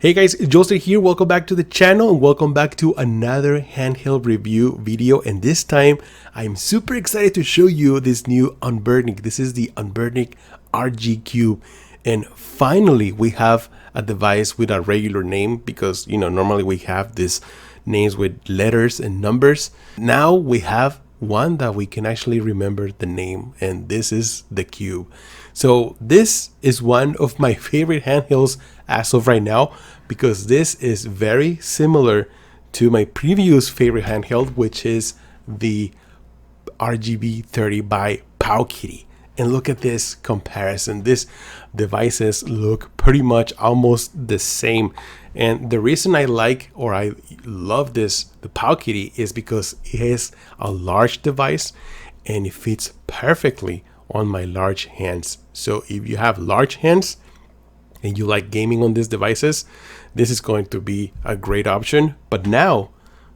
Hey guys, Joseph here. Welcome back to the channel and welcome back to another handheld review video. And this time I'm super excited to show you this new Anbernic. This is the Anbernic RG Cube. And finally we have a device with a regular name because, you know, normally we have these names with letters and numbers. Now we have one that we can actually remember the name, and this is the Cube. So this is one of my favorite handhelds as of right now because this is very similar to my previous favorite handheld, which is the RGB30 by powkiddy. And look at this comparison. These devices look pretty much almost the same. And the reason I like or I love the powkiddy is because it is a large device and it fits perfectly on my large hands. So if you have large hands and you like gaming on these devices, this is going to be a great option. But now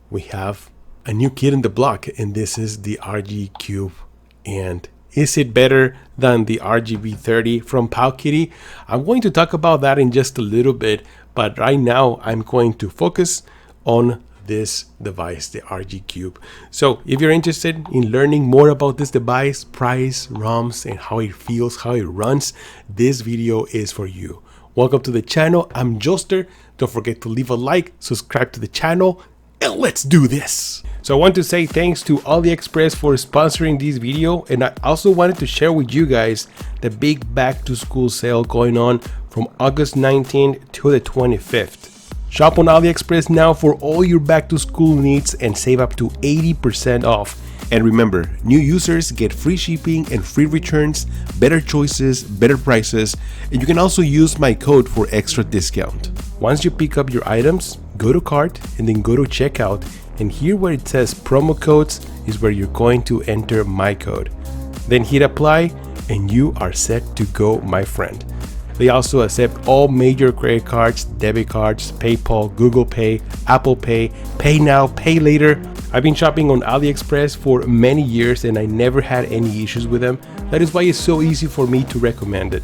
we have a new kid in the block, and this is the RG Cube. And is it better than the RGB30 from powkiddy? I'm going to talk about that in just a little bit, but right now I'm going to focus on this device, the RG Cube. So if you're interested in learning more about this device, price, ROMs, and how it feels, how it runs, this video is for you. Welcome to the channel. I'm Joster. Don't forget to leave a like, subscribe to the channel, and let's do this. So I want to say thanks to AliExpress for sponsoring this video, and I also wanted to share with you guys the big back to school sale going on from August 19th to the 25th. Shop on AliExpress now for all your back to school needs and save up to 80% off. And remember, new users get free shipping and free returns, better choices, better prices, and you can also use my code for extra discount. Once you pick up your items, go to cart and then go to checkout, and here where it says promo codes is where you're going to enter my code. Then hit apply and you are set to go, my friend. They also accept all major credit cards, debit cards, PayPal, Google Pay, Apple Pay, Pay Now, Pay Later. I've been shopping on AliExpress for many years and I never had any issues with them. That is why it's so easy for me to recommend it.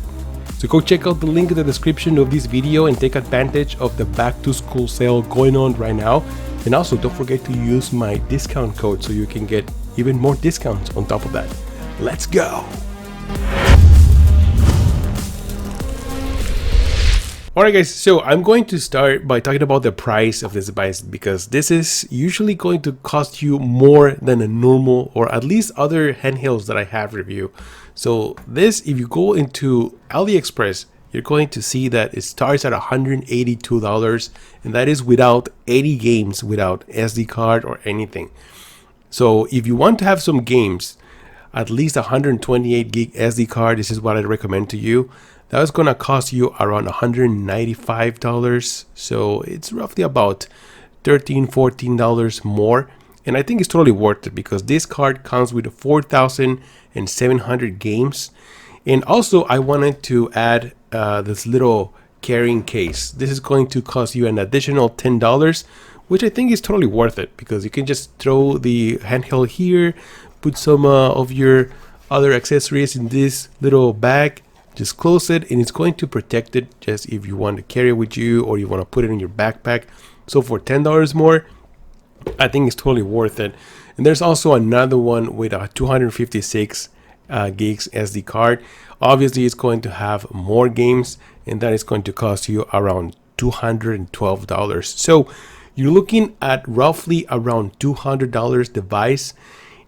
So go check out the link in the description of this video and take advantage of the back to school sale going on right now. And also don't forget to use my discount code so you can get even more discounts on top of that. Let's go. Alright guys, so I'm going to start by talking about the price of this device because this is usually going to cost you more than a normal or at least other handhelds that I have reviewed. So this, if you go into AliExpress, you're going to see that it starts at $182, and that is without any games, without SD card or anything. So if you want to have some games, at least 128 gig SD card, this is what I recommend to you. That is going to cost you around $195. So it's roughly about $13, $14 more. And I think it's totally worth it because this card comes with 4,700 games. And also I wanted to add this little carrying case. This is going to cost you an additional $10, which I think is totally worth it because you can just throw the handheld here, put some of your other accessories in this little bag, just close it, and it's going to protect it just if you want to carry it with you or you want to put it in your backpack. So for $10 more, I think it's totally worth it. And there's also another one with a 256 gigs SD card. Obviously it's going to have more games, and that is going to cost you around $212. So you're looking at roughly around $200 device.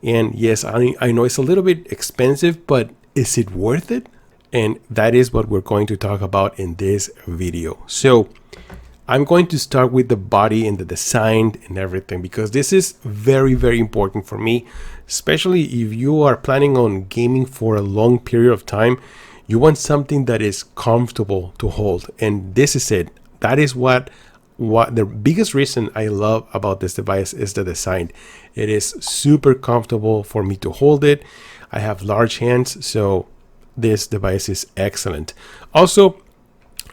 And yes, I know it's a little bit expensive, but is it worth it? And that is what we're going to talk about in this video. So I'm going to start with the body and the design and everything because this is very, very important for me, especially if you are planning on gaming for a long period of time. You want something that is comfortable to hold, and this is it. That is what the biggest reason I love about this device is the design. It is super comfortable for me to hold it. I have large hands, so this device is excellent. Also,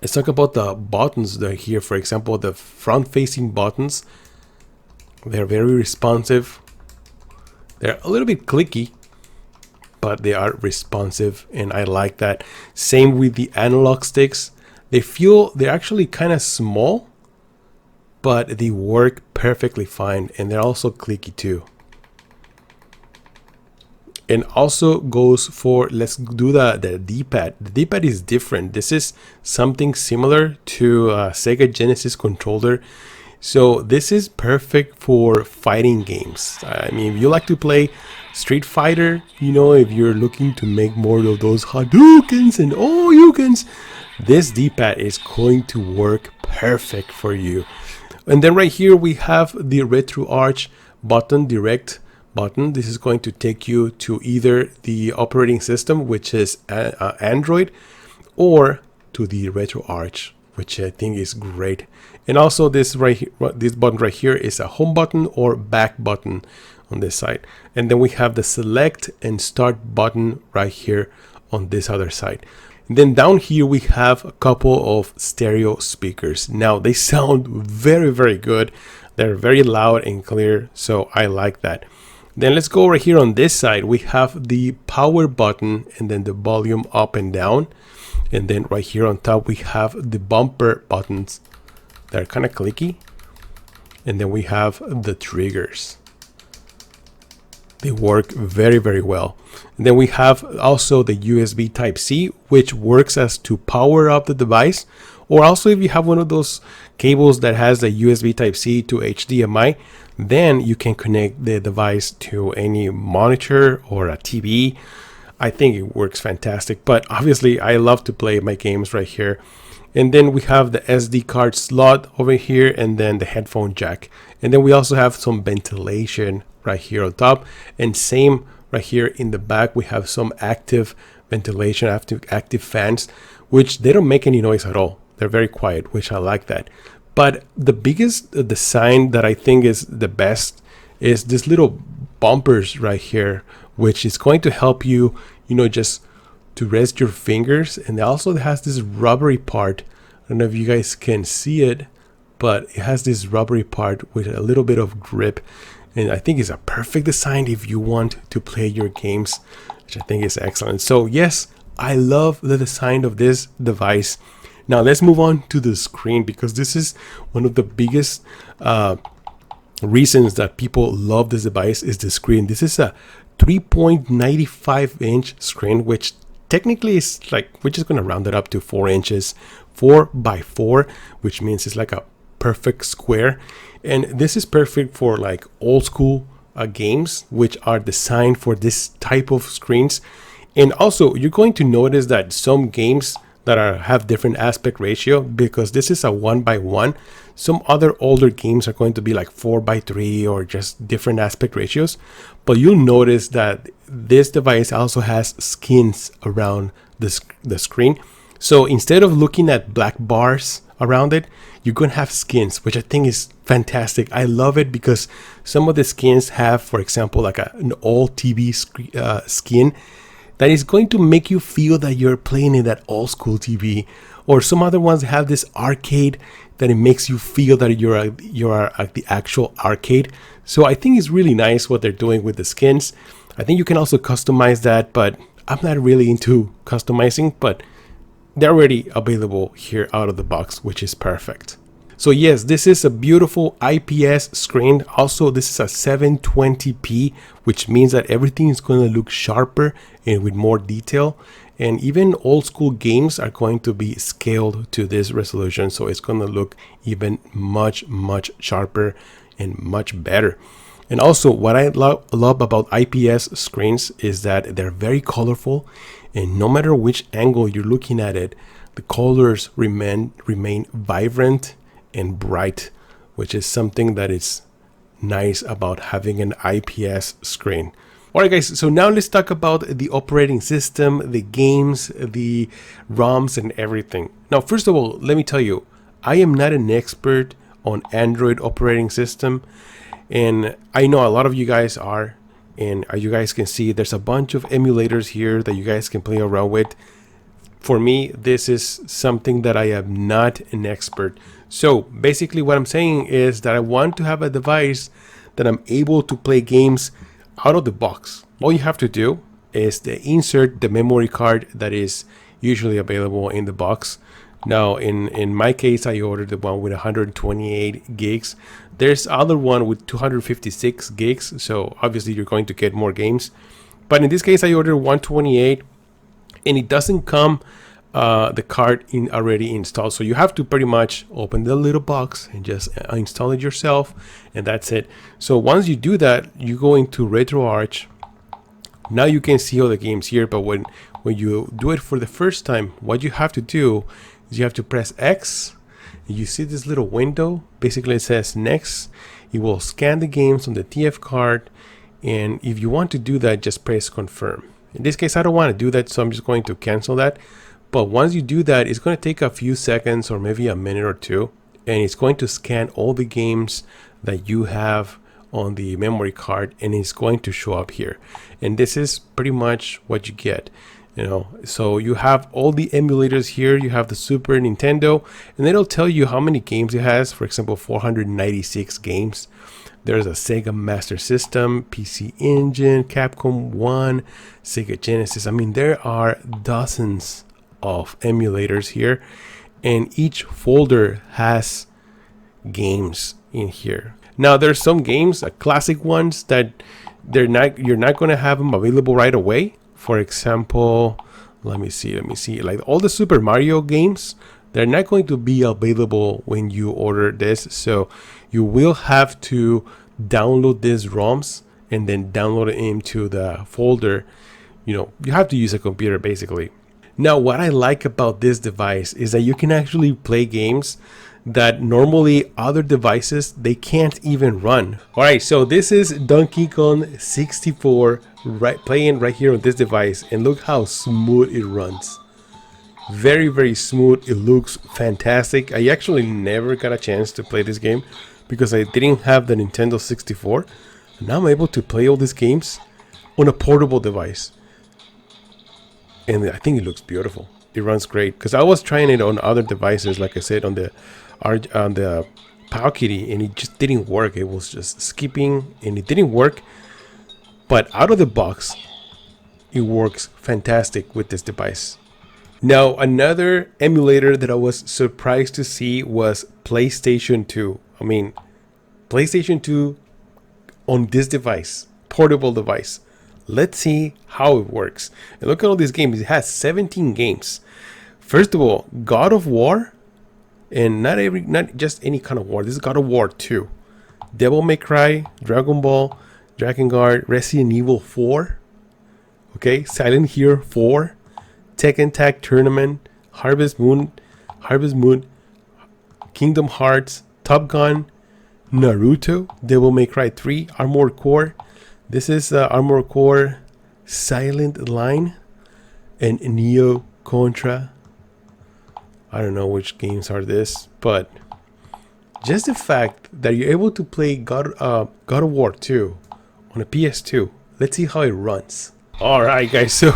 let's talk about the buttons that are here. For example, the front facing buttons, they're very responsive. They're a little bit clicky, but they are responsive, and I like that. Same with the analog sticks. They're actually kind of small, but they work perfectly fine, and they're also clicky too. And also goes for, let's do the D-pad. The D-pad is different. This is something similar to Sega Genesis controller. So this is perfect for fighting games. I mean, if you like to play Street Fighter, you know, if you're looking to make more of those Hadoukens and Oryukens, this D-pad is going to work perfect for you. And then right here we have the RetroArch button, direct button. This is going to take you to either the operating system, which is Android, or to the RetroArch, which I think is great. And also this right here, this button right here is a home button or back button on this side. And then we have the select and start button right here on this other side. And then down here we have a couple of stereo speakers. Now they sound very, very good. They're very loud and clear, so I like that. Then let's go right here on this side. We have the power button and then the volume up and down. And then right here on top, we have the bumper buttons that are kind of clicky. And then we have the triggers. They work very, very well. And then we have also the USB Type-C, which works as to power up the device. Or also if you have one of those cables that has a USB Type-C to HDMI, then you can connect the device to any monitor or a TV. I think it works fantastic, but obviously I love to play my games right here. And then we have the SD card slot over here, and then the headphone jack. And then we also have some ventilation right here on top, and same right here in the back. We have some active ventilation, active fans, which they don't make any noise at all. They're very quiet, which I like that. But the biggest design that I think is the best is this little bumpers right here, which is going to help you, you know, just to rest your fingers. And it also has this rubbery part. I don't know if you guys can see it, but it has this rubbery part with a little bit of grip. And I think it's a perfect design if you want to play your games, which I think is excellent. So yes, I love the design of this device. Now let's move on to the screen, because this is one of the biggest reasons that people love this device is the screen. This is a 3.95 inch screen, which technically is like, we're just going to round it up to 4 inches, 4 by 4, which means it's like a perfect square. And this is perfect for like old school games, which are designed for this type of screens. And also you're going to notice that some games that have different aspect ratio, because this is a 1:1. Some other older games are going to be like 4:3 or just different aspect ratios. But you'll notice that this device also has skins around the screen. So instead of looking at black bars around it, you're going to have skins, which I think is fantastic. I love it because some of the skins have, for example, like an old TV skin that is going to make you feel that you're playing in that old school TV. Or some other ones have this arcade that it makes you feel that you're at the actual arcade. So I think it's really nice what they're doing with the skins. I think you can also customize that, but I'm not really into customizing, but they're already available here out of the box, which is perfect. So yes, this is a beautiful IPS screen. Also, this is a 720p, which means that everything is going to look sharper and with more detail. And even old school games are going to be scaled to this resolution. So it's going to look even much sharper and much better. And also what I love about IPS screens is that they're very colorful, and no matter which angle you're looking at it, the colors remain vibrant and bright, which is something that is nice about having an IPS screen. Alright guys, so now let's talk about the operating system, the games, the ROMs and everything. Now first of all, let me tell you, I am not an expert on Android operating system, and I know a lot of you guys are, and you guys can see there's a bunch of emulators here that you guys can play around with. For me, this is something that I am not an expert. So basically what I'm saying is that I want to have a device that I'm able to play games out of the box. All you have to do is to insert the memory card that is usually available in the box. Now in my case, I ordered the one with 128 gigs. There's other one with 256 gigs, so obviously you're going to get more games. But in this case, I ordered 128, and it doesn't come the card in already installed. So you have to pretty much open the little box and just install it yourself, and that's it. So once you do that, you go into RetroArch. Now you can see all the games here, but when you do it for the first time, what you have to do is you have to press X. You see this little window, basically it says next. It will scan the games on the TF card, and if you want to do that, just press confirm. In this case, I don't want to do that, so I'm just going to cancel that. But once you do that, it's going to take a few seconds or maybe a minute or two, and it's going to scan all the games that you have on the memory card, and it's going to show up here. And this is pretty much what you get. So you have all the emulators here. You have the Super Nintendo, and it'll tell you how many games it has. For example, 496 games. There's a Sega Master System, PC Engine, Capcom 1, Sega Genesis. I mean, there are dozens of emulators here, and each folder has games in here. Now there's some games, classic ones, that you're not going to have them available right away. For example, let me see, like all the Super Mario games, they're not going to be available when you order this. So you will have to download these ROMs and then download it into the folder. You have to use a computer basically. Now, what I like about this device is that you can actually play games that normally other devices, they can't even run. All right, so this is Donkey Kong 64 playing right here on this device, and look how smooth it runs. Very, very smooth. It looks fantastic. I actually never got a chance to play this game because I didn't have the Nintendo 64. And now I'm able to play all these games on a portable device, and I think it looks beautiful. It runs great because I was trying it on other devices, like I said, on the powkiddy, and it just didn't work. It was just skipping and it didn't work. But out of the box, it works fantastic with this device. Now, another emulator that I was surprised to see was PlayStation 2. I mean, PlayStation 2 on this device, portable device. Let's see how it works. And look at all these games. It has 17 games. First of all, God of War, and not just any kind of war. This is God of War 2, Devil May Cry, Dragon Ball, Dragon Guard, Resident Evil 4, okay, Silent Hill 4, Tekken Tag Tournament, Harvest Moon, Kingdom Hearts, Top Gun, Naruto, Devil May Cry 3, Armored Core. This is Armored Core Silent Line, and Neo Contra. I don't know which games are this, but just the fact that you're able to play God of War 2 on a PS2. Let's see how it runs. Alright guys, so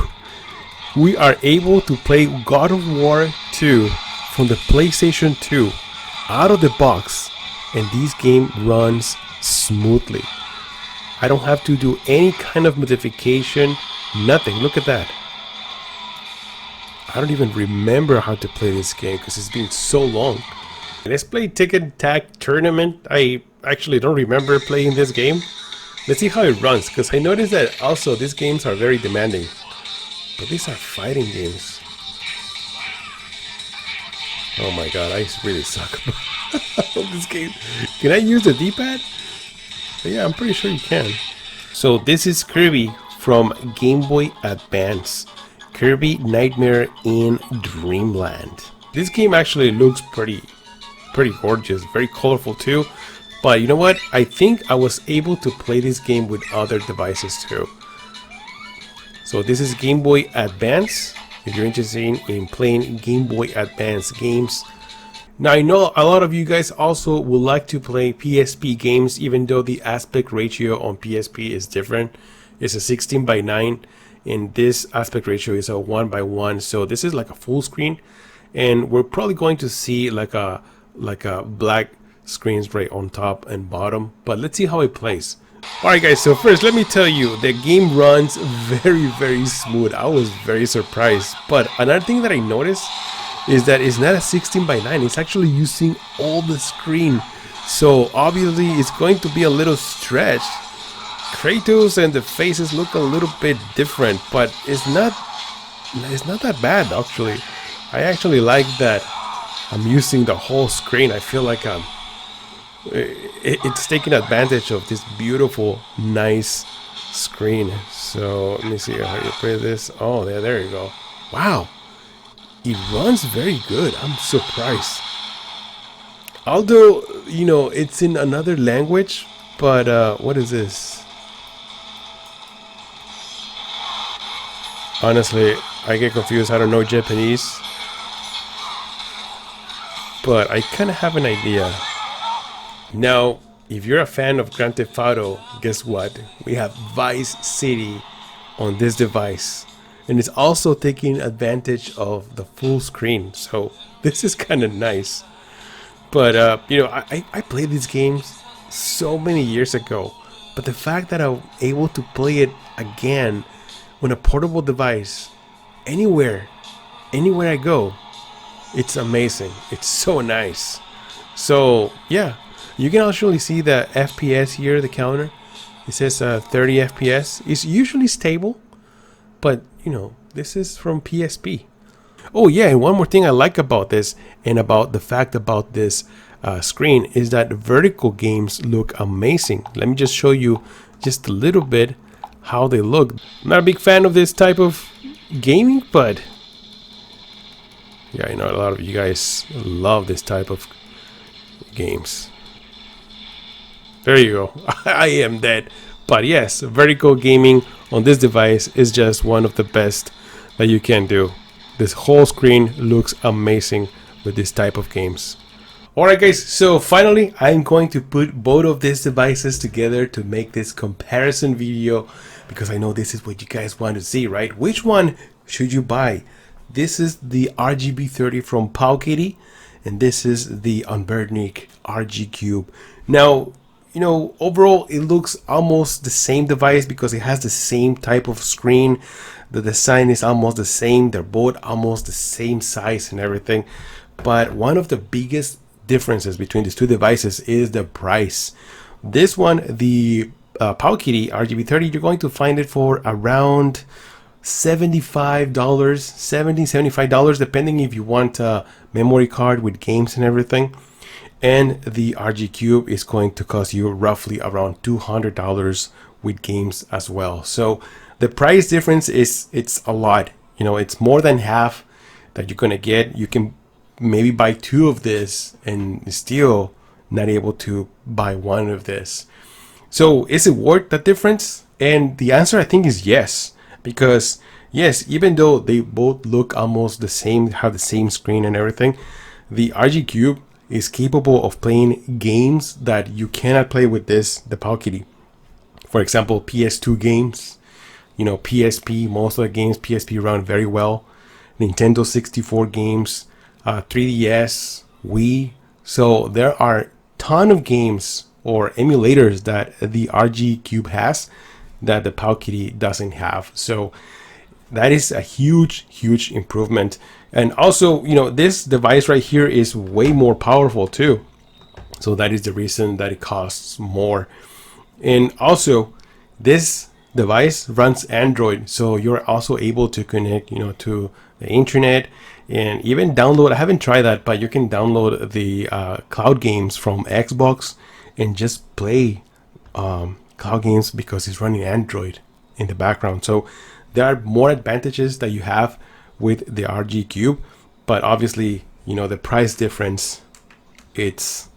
we are able to play God of War 2 from the PlayStation 2 out of the box, and this game runs smoothly. I don't have to do any kind of modification, nothing. Look at that. I don't even remember how to play this game because it's been so long. Let's play Tekken Tag Tournament. I actually don't remember playing this game. Let's see how it runs, because I noticed that also these games are very demanding. But these are fighting games. Oh my god, I really suck at this game. Can I use the D-pad? Yeah, I'm pretty sure you can. So this is Kirby from Game Boy Advance. Kirby Nightmare in Dreamland. This game actually looks pretty gorgeous, very colorful too. But you know what? I think I was able to play this game with other devices too. So this is Game Boy Advance. If you're interested in playing Game Boy Advance games. Now I know a lot of you guys also would like to play PSP games, even though the aspect ratio on PSP is different. It's a 16:9. And this aspect ratio is a 1:1, so this is like a full screen, and we're probably going to see like a black screens right on top and bottom. But let's see how it plays. Alright guys, so first let me tell you, the game runs very smooth. I was very surprised. But another thing that I noticed is that it's not a 16:9. It's actually using all the screen. So obviously it's going to be a little stretched. Kratos and the faces look a little bit different, but it's not that bad actually. I actually like that I'm using the whole screen. I feel like it's taking advantage of this beautiful, nice screen. So let me see how you play this. Oh, there you go. Wow, it runs very good. I'm surprised. Although, you know, it's in another language, but what is this? Honestly, I get confused. I don't know Japanese, but I kind of have an idea. Now, if you're a fan of Grand Theft Auto, guess what? We have Vice City on this device, and it's also taking advantage of the full screen. So this is kind of nice. But you know, I played these games so many years ago, but the fact that I'm able to play it again on a portable device, anywhere I go, it's amazing. It's so nice. So yeah, you can actually see the FPS here, the counter. It says 30 FPS. It's usually stable, but you know, this is from PSP. Oh yeah, and one more thing I like about this, and about the fact about this screen, is that vertical games look amazing. Let me just show you just a little bit how they look. I'm not a big fan of this type of gaming, but yeah, I know a lot of you guys love this type of games. There you go. I am dead. But yes, vertical gaming on this device is just one of the best that you can do. This whole screen looks amazing with this type of games. Alright guys, so finally I'm going to put both of these devices together to make this comparison video, because I know this is what you guys want to see, right? Which one should you buy? This is the RGB30 from powkiddy, and this is the Anbernic RG Cube. Now, you know, overall it looks almost the same device because it has the same type of screen. The design is almost the same. They're both almost the same size and everything. But one of the biggest differences between these two devices is the price. This one, the powkiddy RGB30, you're going to find it for around $75, $75, depending if you want a memory card with games and everything. And the RG Cube is going to cost you roughly around $200 with games as well. So the price difference it's a lot. You know, it's more than half that you're gonna get. You can maybe buy two of this and still not able to buy one of this. So is it worth the difference? And the answer I think is yes, because yes, even though they both look almost the same, have the same screen and everything, the RG Cube is capable of playing games that you cannot play with this, the powkiddy. For example, PS2 games, you know, PSP, most of the games PSP run very well. Nintendo 64 games, 3DS, Wii. So there are a ton of games or emulators that the RG Cube has that the powkiddy doesn't have. So that is a huge improvement. And also, you know, this device right here is way more powerful too. So that is the reason that it costs more. And also, this device runs Android, so you're also able to connect, you know, to the internet and even download. I haven't tried that, but you can download the cloud games from Xbox and just play cloud games because it's running Android in the background. So there are more advantages that you have with the RG Cube, but obviously, you know, the price difference, it's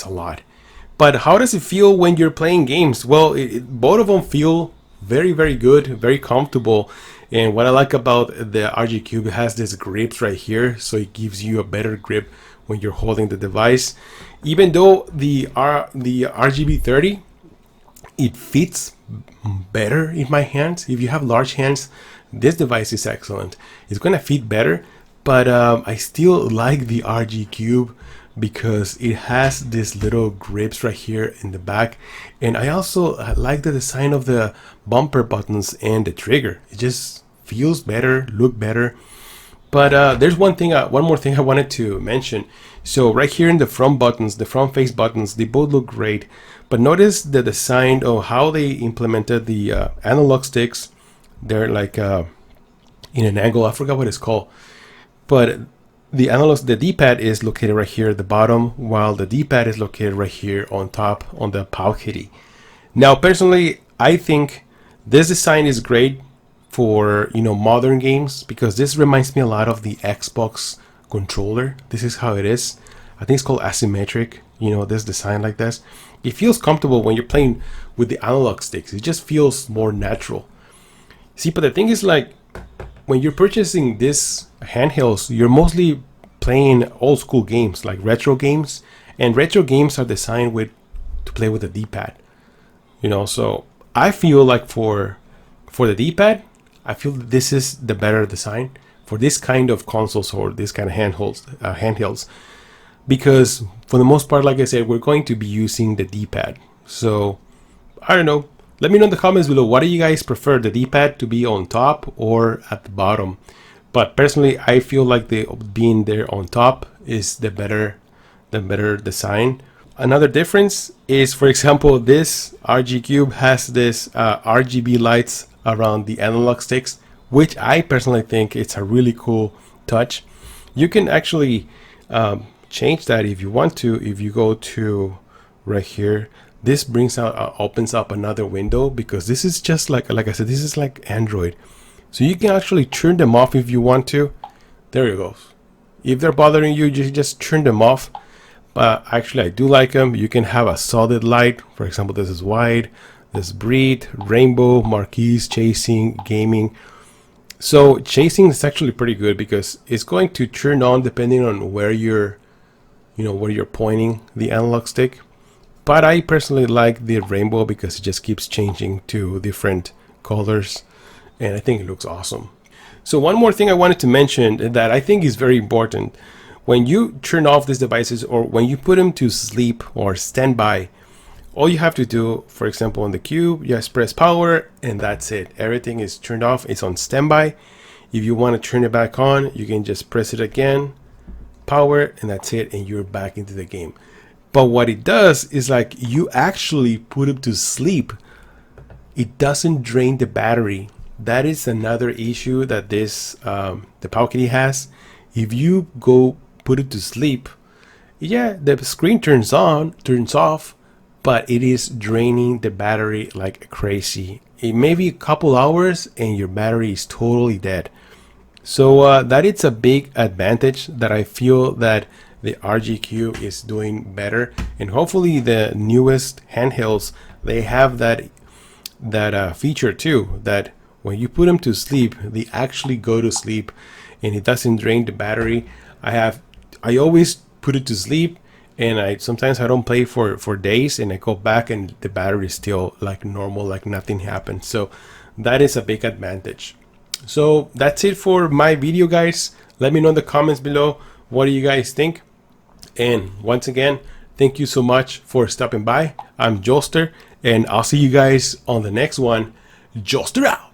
a lot. But how does it feel when you're playing games? Well, both of them feel very good, very comfortable. And what I like about the RG Cube, it has this grips right here, so it gives you a better grip when you're holding the device. Even though the RGB30, it fits better in my hands. If you have large hands, this device is excellent. It's gonna fit better, but I still like the RG Cube because it has this little grips right here in the back, and I also like the design of the bumper buttons and the trigger. It just feels better, look better. But there's one more thing I wanted to mention. So right here in the front buttons, the front face buttons, they both look great. But notice the design of how they implemented the analog sticks. They're like in an angle. I forgot what it's called. But the D-pad is located right here at the bottom, while the D-pad is located right here on top on the powkiddy. Now, personally, I think this design is great for, you know, modern games, because this reminds me a lot of the Xbox controller. This is how it is. I think it's called asymmetric, you know, this design like this. It feels comfortable when you're playing with the analog sticks. It just feels more natural. See, but the thing is, like, when you're purchasing this handhelds, you're mostly playing old school games, like retro games, and retro games are designed to play with a D-pad, you know. So I feel like for the D-pad, I feel this is the better design for this kind of consoles or this kind of handhelds, because for the most part, like I said, we're going to be using the D-pad. So I don't know. Let me know in the comments below, what do you guys prefer, the D-pad to be on top or at the bottom? But personally, I feel like being there on top is the better design. Another difference is, for example, this RG Cube has this RGB lights around the analog sticks, which I personally think it's a really cool touch. You can actually change that if you want to. If you go to right here, this brings out opens up another window, because this is just like I said, this is like Android, so you can actually turn them off if you want to. There you go. If they're bothering you, just turn them off. But actually, I do like them. You can have a solid light. For example, this is white, this breed, rainbow, marquees, chasing, gaming. So chasing is actually pretty good, because it's going to turn on depending on where you're pointing the analog stick. But I personally like the rainbow because it just keeps changing to different colors, and I think it looks awesome. So one more thing I wanted to mention that I think is very important: when you turn off these devices, or when you put them to sleep or standby, all you have to do, for example, on the Cube, you just press power and that's it. Everything is turned off. It's on standby. If you want to turn it back on, you can just press it again, power, and that's it, and you're back into the game. But what it does is, like, you actually put it to sleep. It doesn't drain the battery. That is another issue that this the powkiddy has. If you go put it to sleep, yeah, the screen turns off, but it is draining the battery like crazy. It may be a couple hours and your battery is totally dead. So that is a big advantage that I feel that the RGQ is doing better, and hopefully the newest handhelds, they have that feature too, that when you put them to sleep, they actually go to sleep and it doesn't drain the battery. I always put it to sleep, and sometimes I don't play for days, and I go back and the battery is still like normal, like nothing happened. So that is a big advantage. So that's it for my video, guys. Let me know in the comments below, what do you guys think? And once again, thank you so much for stopping by. I'm Joester, and I'll see you guys on the next one. Joester out.